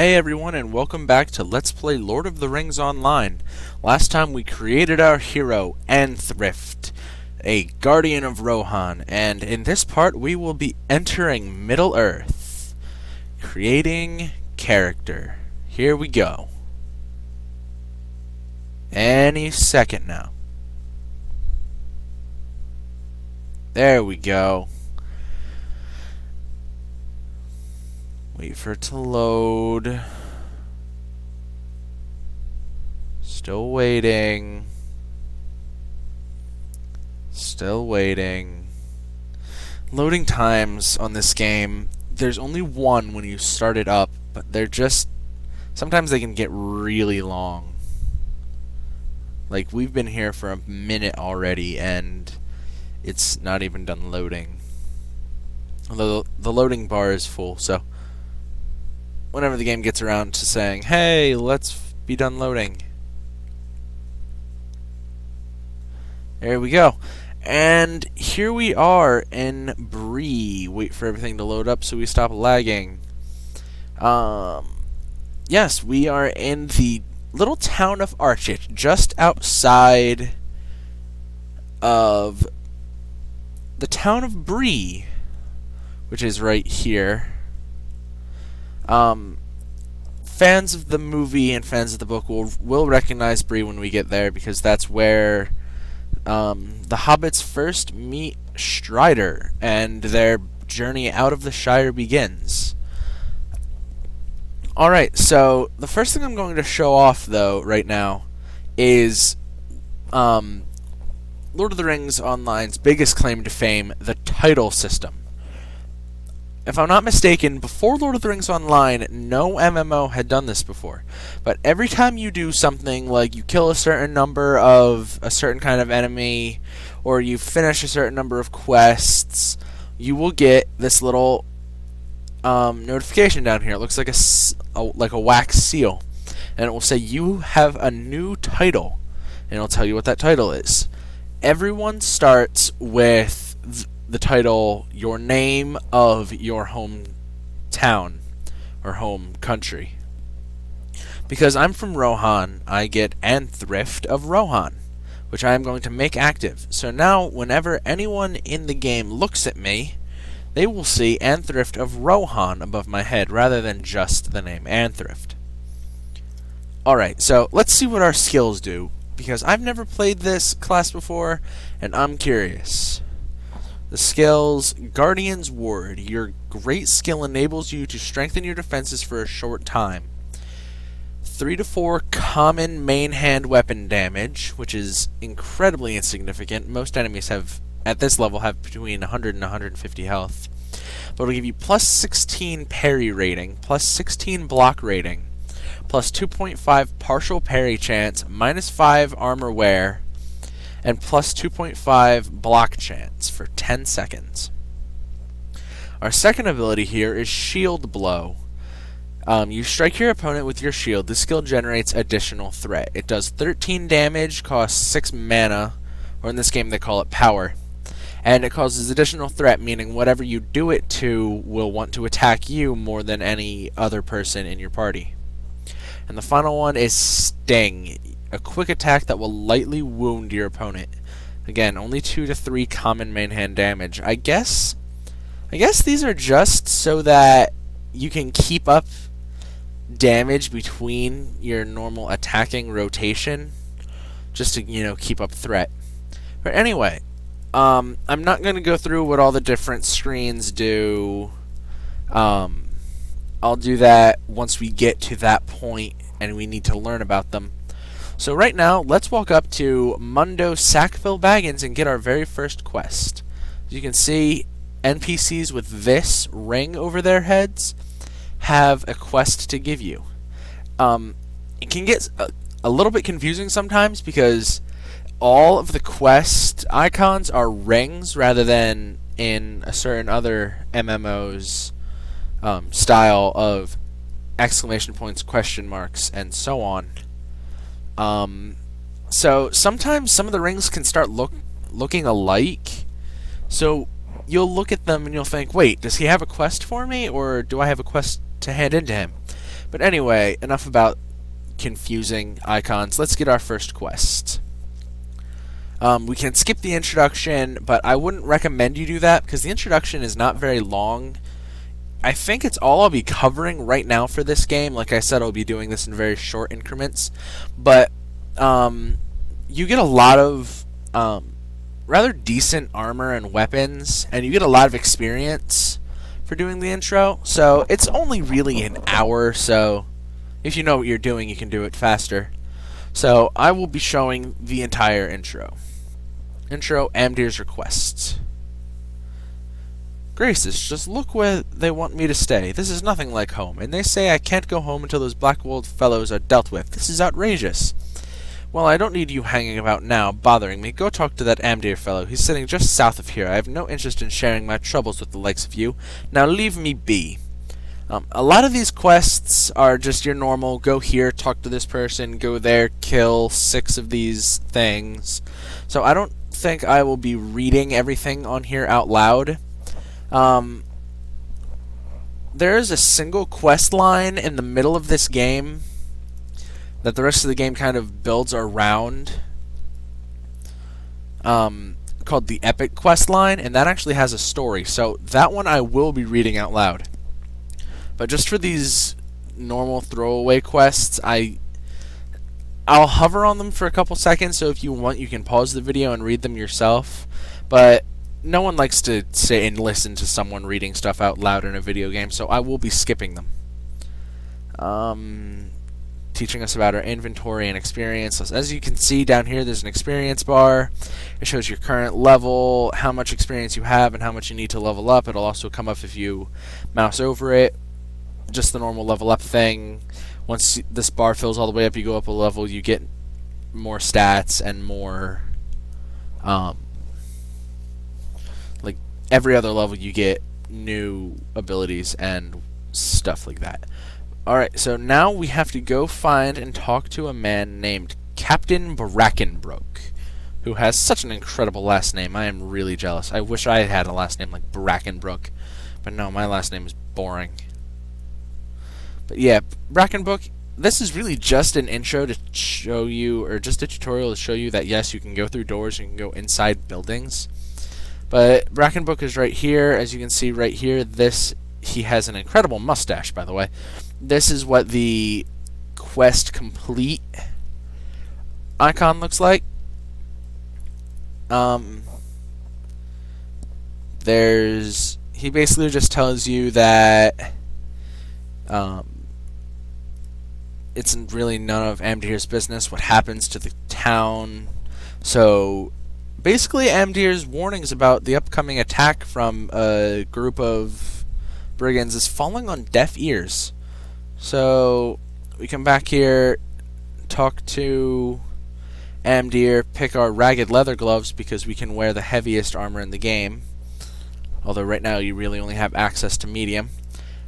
Hey everyone, and welcome back to Let's Play Lord of the Rings Online. Last time we created our hero, Anthrift, a guardian of Rohan, and in this part we will be entering Middle-earth. Creating character. Here we go. Any second now. There we go. Wait for it to load. Still waiting. Still waiting. Loading times on this game, there's only one when you start it up, but they're just, sometimes they can get really long. Like, we've been here for a minute already, and it's not even done loading. Although the loading bar is full, so whenever the game gets around to saying, hey, let's be done loading. There we go. And here we are in Bree. Wait for everything to load up so we stop lagging. Yes, we are in the little town of Archet, just outside of the town of Bree, which is right here. Fans of the movie and fans of the book will recognize Bree when we get there, because that's where the hobbits first meet Strider and their journey out of the Shire begins. Alright, so the first thing I'm going to show off though right now is Lord of the Rings Online's biggest claim to fame, the title system. If I'm not mistaken, before Lord of the Rings Online, no MMO had done this before. But every time you do something, like you kill a certain number of a certain kind of enemy, or you finish a certain number of quests, you will get this little notification down here. It looks like a wax seal. And it will say, you have a new title. And it'll tell you what that title is. Everyone starts with the title, your name of your home town or home country. Because I'm from Rohan, I get Anthrift of Rohan, which I am going to make active. So now, whenever anyone in the game looks at me, they will see Anthrift of Rohan above my head, rather than just the name Anthrift. Alright, so let's see what our skills do, because I've never played this class before, and I'm curious. The skills, Guardian's Ward. Your great skill enables you to strengthen your defenses for a short time. 3 to 4 common main hand weapon damage, which is incredibly insignificant. Most enemies have, at this level, have between 100 and 150 health. But it'll give you plus 16 parry rating, plus 16 block rating, plus 2.5 partial parry chance, minus 5 armor wear, and plus 2.5 block chance for 10 seconds. Our second ability here is Shield Blow. You strike your opponent with your shield. This skill generates additional threat. It does 13 damage, costs 6 mana, or in this game they call it power. And it causes additional threat, meaning whatever you do it to will want to attack you more than any other person in your party. And the final one is Sting. A quick attack that will lightly wound your opponent. Again, only 2 to 3 common main hand damage. I guess these are just so that you can keep up damage between your normal attacking rotation, just to, you know, keep up threat. But anyway, I'm not going to go through what all the different screens do. I'll do that once we get to that point and we need to learn about them. So right now, let's walk up to Mundo Sackville Baggins and get our very first quest. As you can see, NPCs with this ring over their heads have a quest to give you. It can get a little bit confusing sometimes, because all of the quest icons are rings rather than in a certain other MMO's style of exclamation points, question marks, and so on. So sometimes some of the rings can start looking alike. So you'll look at them and you'll think, wait, does he have a quest for me, or do I have a quest to hand in to him? But anyway, enough about confusing icons. Let's get our first quest. We can skip the introduction, but I wouldn't recommend you do that because the introduction is not very long. I think it's all I'll be covering right now for this game. Like I said, I'll be doing this in very short increments. But you get a lot of rather decent armor and weapons, and you get a lot of experience for doing the intro. So it's only really an hour, so if you know what you're doing, you can do it faster. So I will be showing the entire intro. Intro, Amdir's requests. Gracious, just look where they want me to stay. This is nothing like home, and they say I can't go home until those black-walled fellows are dealt with. This is outrageous. Well, I don't need you hanging about now, bothering me. Go talk to that Amdir fellow. He's sitting just south of here. I have no interest in sharing my troubles with the likes of you. Now leave me be. A lot of these quests are just your normal, go here, talk to this person, go there, kill 6 of these things. So I don't think I will be reading everything on here out loud. There is a single quest line in the middle of this game that the rest of the game kind of builds around, called the Epic quest line, and that actually has a story. So that one I will be reading out loud. But just for these normal throwaway quests, I'll hover on them for a couple seconds, so if you want, you can pause the video and read them yourself. But no one likes to sit and listen to someone reading stuff out loud in a video game, so I will be skipping them. Teaching us about our inventory and experience. As you can see down here, there's an experience bar. It shows your current level, how much experience you have, and how much you need to level up. It'll also come up if you mouse over it. Just the normal level up thing. Once this bar fills all the way up, you go up a level, you get more stats and more, like every other level you get new abilities and stuff like that. Alright, so now we have to go find and talk to a man named Captain Brackenbrook, who has such an incredible last name. I am really jealous. I wish I had a last name like Brackenbrook, but no, my last name is boring. But yeah, Brackenbrook, this is really just an intro to show you, or just a tutorial to show you that yes, you can go through doors, you can go inside buildings. But Brackenbrook is right here. As you can see right here, he has an incredible mustache, by the way. This is what the quest complete icon looks like. He basically just tells you that it's really none of Amdir's business what happens to the town. So basically Amdir's warnings about the upcoming attack from a group of brigands is falling on deaf ears. So we come back here, talk to Amdir, pick our ragged leather gloves because we can wear the heaviest armor in the game. Although right now you really only have access to medium.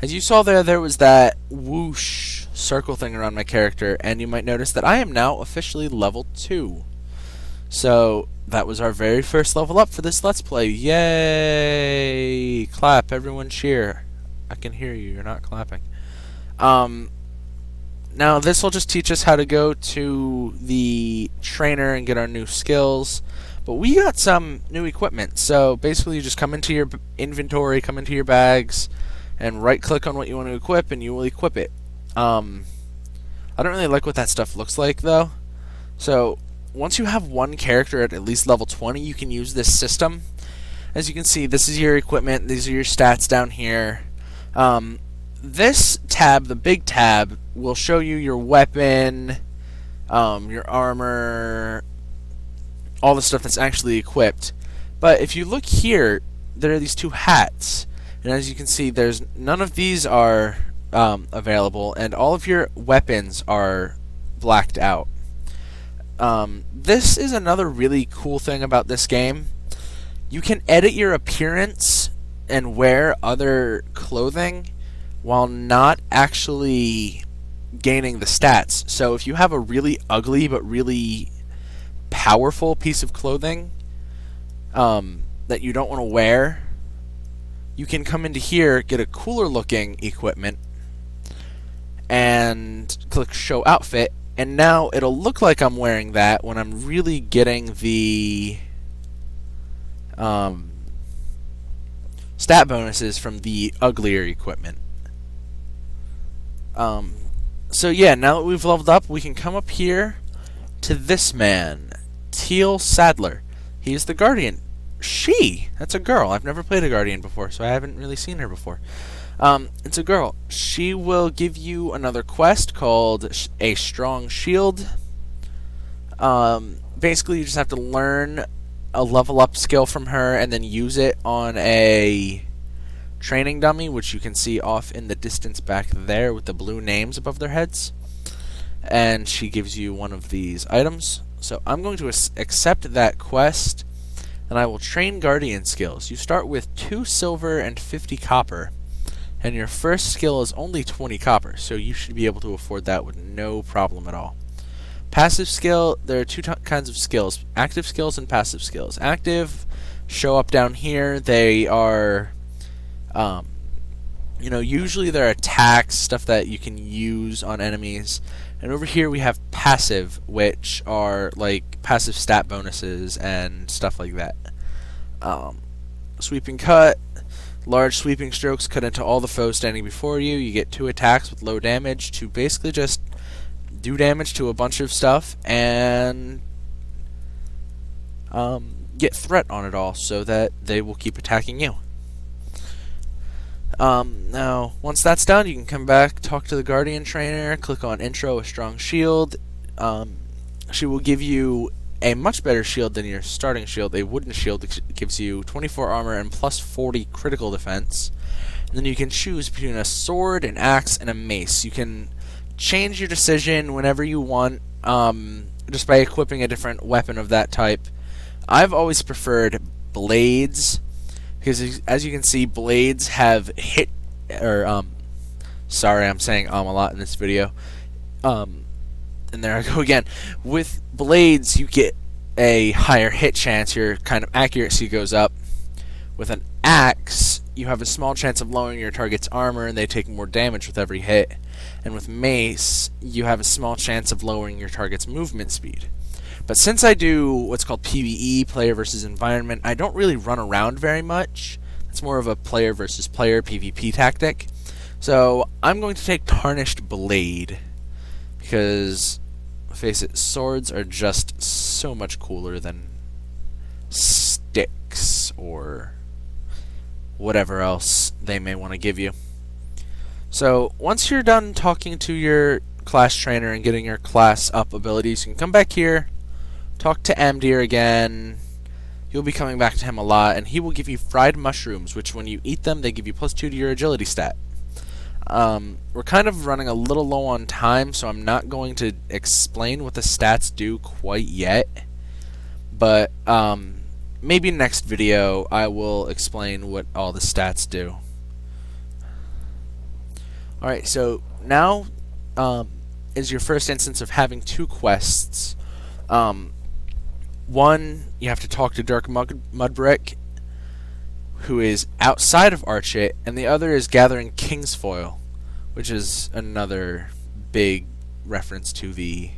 As you saw there was that whoosh circle thing around my character, and you might notice that I am now officially level 2. So that was our very first level up for this Let's Play. Yay! Clap, everyone cheer. I can hear you, you're not clapping. Now this will just teach us how to go to the trainer and get our new skills. But we got some new equipment. So basically you just come into your inventory, come into your bags, and right click on what you want to equip and you will equip it. I don't really like what that stuff looks like though. So once you have one character at least level 20, you can use this system. As you can see, this is your equipment, these are your stats down here. This tab, the big tab, will show you your weapon, your armor, all the stuff that's actually equipped. But if you look here, there are these 2 hats, and as you can see, there's none of these are available, and all of your weapons are blacked out. This is another really cool thing about this game. You can edit your appearance and wear other clothing while not actually gaining the stats. So if you have a really ugly but really powerful piece of clothing that you don't want to wear, you can come into here, get a cooler looking equipment, and and click Show Outfit, and now it'll look like I'm wearing that when I'm really getting the stat bonuses from the uglier equipment. So yeah, now that we've leveled up, we can come up here to this man, Teal Sadler. He's the Guardian. That's a girl. I've never played a Guardian before, so I haven't really seen her before. It's a girl. She will give you another quest called A Strong Shield. Basically, you just have to learn a level up skill from her and then use it on a training dummy, which you can see off in the distance back there with the blue names above their heads. And she gives you one of these items. So I'm going to accept that quest, and I will train Guardian skills. You start with 2 silver and 50 copper, and your first skill is only 20 copper, so you should be able to afford that with no problem at all. Passive skill, there are 2 kinds of skills, active skills and passive skills. Active show up down here. They are, usually they're attacks, stuff that you can use on enemies. And over here we have passive, which are like passive stat bonuses and stuff like that. Sweeping cut, large sweeping strokes cut into all the foes standing before you. You get 2 attacks with low damage to basically just do damage to a bunch of stuff and get threat on it all so that they will keep attacking you. Now, once that's done, you can come back, talk to the Guardian Trainer, click on Intro, A Strong Shield. She will give you a much better shield than your starting shield. A wooden shield that gives you 24 armor and plus 40 critical defense. And then you can choose between a sword, an axe, and a mace. You can change your decision whenever you want, just by equipping a different weapon of that type. I've always preferred blades, because as you can see, blades have sorry, I'm saying a lot in this video. And there I go again. With blades, you get a higher hit chance. Your kind of accuracy goes up. With an axe, you have a small chance of lowering your target's armor, and they take more damage with every hit. And with mace, you have a small chance of lowering your target's movement speed. But since I do what's called PvE, player versus environment, I don't really run around very much. It's more of a player versus player PvP tactic. So I'm going to take Tarnished Blade, because, face it, swords are just so much cooler than sticks or whatever else they may want to give you. So once you're done talking to your class trainer and getting your class up abilities, you can come back here, talk to Amdir again. You'll be coming back to him a lot, and he will give you fried mushrooms, which when you eat them, they give you +2 to your agility stat. We're kind of running a little low on time, so I'm not going to explain what the stats do quite yet. But maybe next video I will explain what all the stats do. Alright, so now is your first instance of having 2 quests. One, you have to talk to Dirk Mudbrick, who is outside of Archet, and the other is gathering Kingsfoil, which is another big reference to the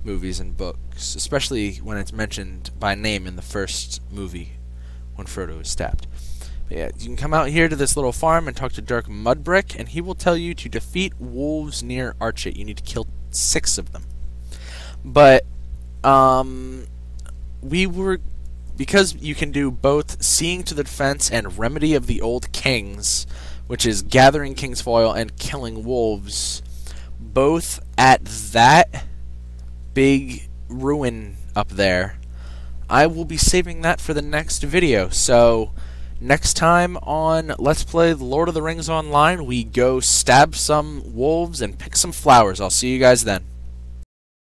movies and books, especially when it's mentioned by name in the first movie when Frodo is stabbed. But yeah, you can come out here to this little farm and talk to Dirk Mudbrick, and he will tell you to defeat wolves near Archet. You need to kill 6 of them. But because you can do both Seeing to the Defense and Remedy of the Old Kings, which is gathering Kingsfoil and killing wolves, both at that big ruin up there, I will be saving that for the next video. So next time on Let's Play The Lord of the Rings Online, we go stab some wolves and pick some flowers. I'll see you guys then.